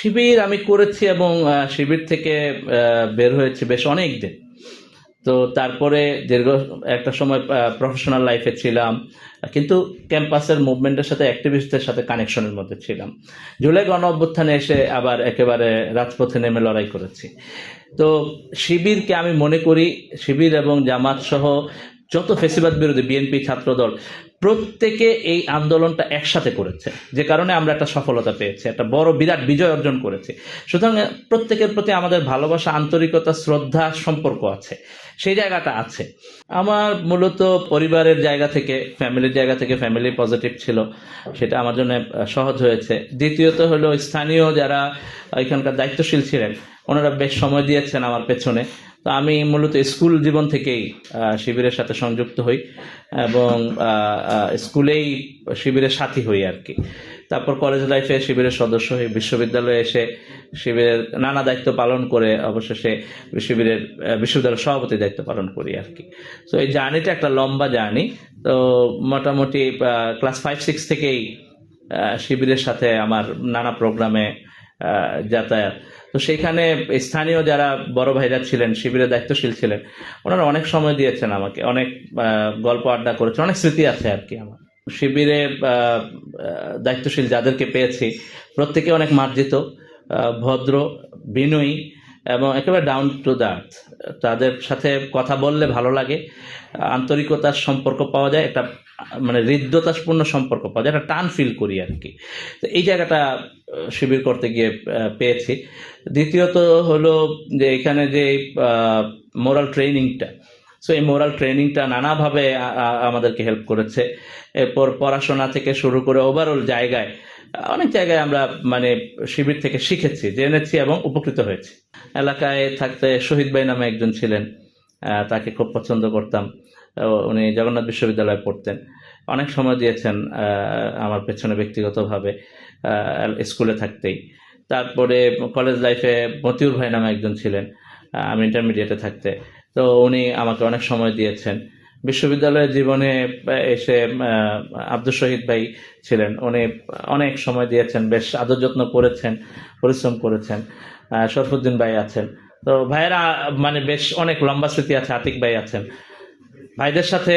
শিবির আমি করেছি এবং শিবির থেকে বের হয়েছি বেশ অনেক দিন। তো তারপরে দীর্ঘ একটা সময় প্রফেশনাল লাইফে ছিলাম, কিন্তু ক্যাম্পাসের মুভমেন্টের সাথে অ্যাক্টিভিস্টদের সাথে কানেকশনের মধ্যে ছিলাম। জুলাই গণ অভ্যুত্থানে এসে আবার একেবারে রাজপথে নেমে লড়াই করেছি। তো শিবিরকে আমি মনে করি, শিবির এবং জামাত সহ যত ফেসিবাদ বিরোধী বিএনপি ছাত্রদল প্রত্যেকে এই আন্দোলনটা একসাথে করেছে, যে কারণে আমরা একটা সফলতা পেয়েছি, একটা বড় বিরাট বিজয় অর্জন করেছি। সুতরাং প্রত্যেকের প্রতি আমাদের ভালোবাসা, আন্তরিকতা, শ্রদ্ধা, সম্পর্ক আছে, সেই জায়গাটা আছে। আমার মূলত পরিবারের জায়গা থেকে, ফ্যামিলির জায়গা থেকে, ফ্যামিলি পজিটিভ ছিল, সেটা আমার জন্য সহজ হয়েছে। দ্বিতীয়ত হলো স্থানীয় যারা এখানকার দায়িত্বশীল ছিলেন, ওনারা বেশ সময় দিয়েছেন আমার পেছনে। তো আমি মূলত স্কুল জীবন থেকেই শিবিরের সাথে সংযুক্ত হই এবং স্কুলেই শিবিরের সাথী হই আর কি। তারপর কলেজ লাইফে শিবিরের সদস্য হই, বিশ্ববিদ্যালয়ে এসে শিবিরের নানা দায়িত্ব পালন করে অবশেষে শিবিরের বিশ্ববিদ্যালয়ের সভাপতি দায়িত্ব পালন করি আর কি। তো এই জার্নিটা একটা লম্বা জার্নি। তো মোটামুটি ক্লাস 5-6 থেকেই শিবিরের সাথে আমার নানা প্রোগ্রামে যাতায়াত। তো সেখানে স্থানীয় যারা বড় ভাইরা ছিলেন, শিবিরের দায়িত্বশীল ছিলেন, ওনারা অনেক সময় দিয়েছেন আমাকে, অনেক গল্প আড্ডা করেছেন, অনেক স্মৃতি আছে আর কি আমার। শিবিরে দায়িত্বশীল যাদেরকে পেয়েছি প্রত্যেকে অনেক মার্জিত, ভদ্র, বিনয়ী এবং একেবারে ডাউন টু দ্য আর্থ। তাদের সাথে কথা বললে ভালো লাগে, আন্তরিকতার সম্পর্ক পাওয়া যায়, একটা মানে হৃদ্যতাপূর্ণ সম্পর্ক পাওয়া যায়, একটা টান ফিল করি আর কি। তো এই জায়গাটা শিবির করতে গিয়ে পেয়েছি। দ্বিতীয়ত হলো যে এখানে যে মোরাল ট্রেনিংটা, সো এই মোরাল ট্রেনিংটা নানাভাবে আমাদেরকে হেল্প করেছে। এরপর পড়াশোনা থেকে শুরু করে ওভারঅল জায়গায়, অনেক জায়গায় আমরা মানে শিবির থেকে শিখেছি, জেনেছি এবং উপকৃত হয়েছি। এলাকায় থাকতে শহীদ ভাই নামে একজন ছিলেন, তাকে খুব পছন্দ করতাম। উনি জগন্নাথ বিশ্ববিদ্যালয়ে পড়তেন, অনেক সময় দিয়েছেন আমার পেছনে ব্যক্তিগতভাবে স্কুলে থাকতেই। তারপরে কলেজ লাইফে মতিউর ভাই নামে একজন ছিলেন, আমি ইন্টারমিডিয়েটে থাকতে, তো উনি আমাকে অনেক সময় দিয়েছেন। বিশ্ববিদ্যালয়ের জীবনে এসে আব্দুল শহীদ ভাই ছিলেন, উনি অনেক সময় দিয়েছেন, বেশ আদর যত্ন করেছেন, পরিশ্রম করেছেন। শরফুদ্দিন ভাই আছেন, তো ভাইয়েরা মানে বেশ অনেক লম্বা স্মৃতি আছে। আতিক ভাই আছেন, ভাইদের সাথে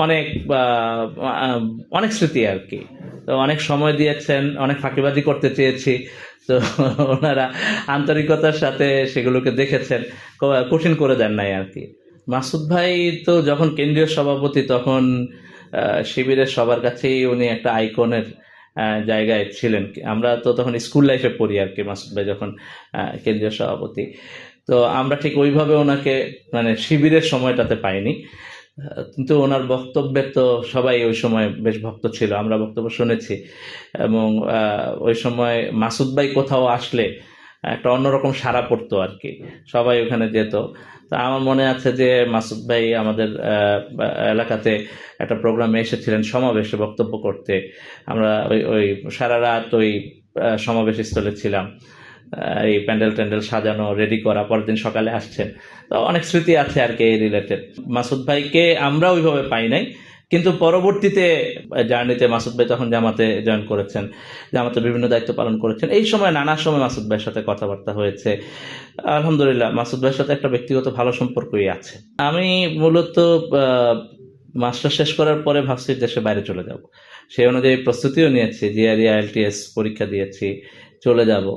অনেক অনেক স্মৃতি আর কি। তো অনেক সময় দিয়েছেন, অনেক ফাঁকিবাজি করতে চেয়েছি, তো ওনারা আন্তরিকতার সাথে সেগুলোকে দেখেছেন, কঠিন করে দেন নাই আর কি। মাসুদ ভাই তো যখন কেন্দ্রীয় সভাপতি, তখন শিবিরের সবার কাছেই উনি একটা আইকনের জায়গায় ছিলেন। আমরা তো তখন স্কুল লাইফে পড়ি আর কি, মাসুদ ভাই যখন কেন্দ্রীয় সভাপতি। তো আমরা ঠিক ওইভাবে ওনাকে মানে শিবিরের সময়টাতে পাইনি, কিন্তু ওনার বক্তব্যের তো সবাই ওই সময় বেশ ভক্ত ছিল, আমরা বক্তব্য শুনেছি। এবং ওই সময় মাসুদ ভাই কোথাও আসলে একটা অন্যরকম সাড়া পড়তো আর কি, সবাই ওখানে যেত। তা আমার মনে আছে যে মাসুদ ভাই আমাদের এলাকাতে একটা প্রোগ্রামে এসেছিলেন, সমাবেশে বক্তব্য করতে। আমরা ওই ওই সারা রাত ওই সমাবেশ স্থলে ছিলাম, এই প্যান্ডেল ট্যান্ডেল সাজানো, রেডি করা, পরের দিন সকালে আসছেন। তো অনেক স্মৃতি আছে আর কি এই রিলেটেড। মাসুদ ভাইকে আমরা ওইভাবে পাই নাই, কিন্তু পরবর্তীতে জার্নিতে মাসুদ ভাই তখন জামাতে জয়েন করেছেন, জামাতে বিভিন্ন দায়িত্ব পালন করেছেন। এই সময় নানা সময় মাসুদ ভাইয়ের সাথে কথাবার্তা হয়েছে। আলহামদুলিল্লাহ মাসুদ ভাইয়ের সাথে একটা ব্যক্তিগত ভালো সম্পর্কই আছে। আমি মূলত মাস্টার শেষ করার পরে ভাবছি দেশে বাইরে চলে যাব, সেই অনুযায়ী প্রস্তুতিও নিয়েছি, জিআরই আইএলটিএস পরীক্ষা দিয়েছি, চলে যাব,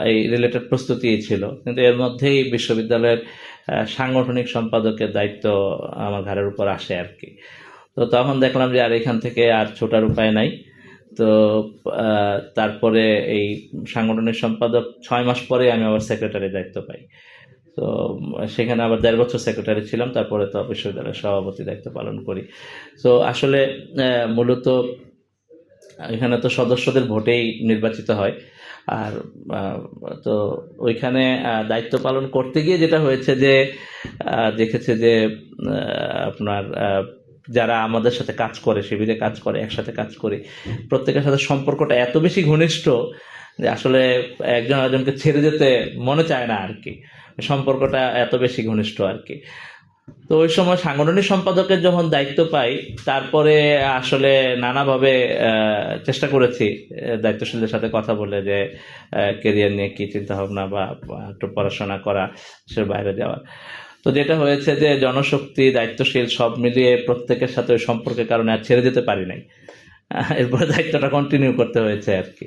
এই রিলেটেড প্রস্তুতি ছিল। কিন্তু এর মধ্যেই বিশ্ববিদ্যালয়ের সাংগঠনিক সম্পাদকের দায়িত্ব আমার ঘাড়ের উপর আসে আর কি। তো তখন দেখলাম যে আর এখান থেকে আর ছোটার উপায় নাই। তো তারপরে এই সাংগঠনিক সম্পাদক 6 মাস পরে আমি আবার সেক্রেটারি দায়িত্ব পাই। তো সেখানে আবার 1.5 বছর সেক্রেটারি ছিলাম, তারপরে তো বিশ্ববিদ্যালয়ের সভাপতি দায়িত্ব পালন করি। তো আসলে মূলত এখানে তো সদস্যদের ভোটেই নির্বাচিত হয়। আর তো ওইখানে দায়িত্ব পালন করতে গিয়ে যেটা হয়েছে যে দেখেছে যে আপনার যারা আমাদের সাথে কাজ করে, শিবিরে কাজ করে, একসাথে কাজ করি, প্রত্যেকের সাথে সম্পর্কটা এত বেশি ঘনিষ্ঠ যে আসলে একজন আরেকজনকে ছেড়ে যেতে মনে চায় না আর কি, সম্পর্কটা এত বেশি ঘনিষ্ঠ আর কি। তো ওই সময় সাংগঠনিক সম্পাদকের যখন দায়িত্ব পাই, তারপরে আসলে নানাভাবে চেষ্টা করেছি দায়িত্বশীলদের সাথে কথা বলে যে কেরিয়ার নিয়ে কি চিন্তা ভাবনা বা একটু পড়াশোনা করা, সে বাইরে যাওয়ার। তো যেটা হয়েছে যে জনশক্তি, দায়িত্বশীল সব মিলিয়ে প্রত্যেকের সাথে ওই সম্পর্কের কারণে আর ছেড়ে যেতে পারি নাই। এরপরে দায়িত্বটা কন্টিনিউ করতে হয়েছে আর কি।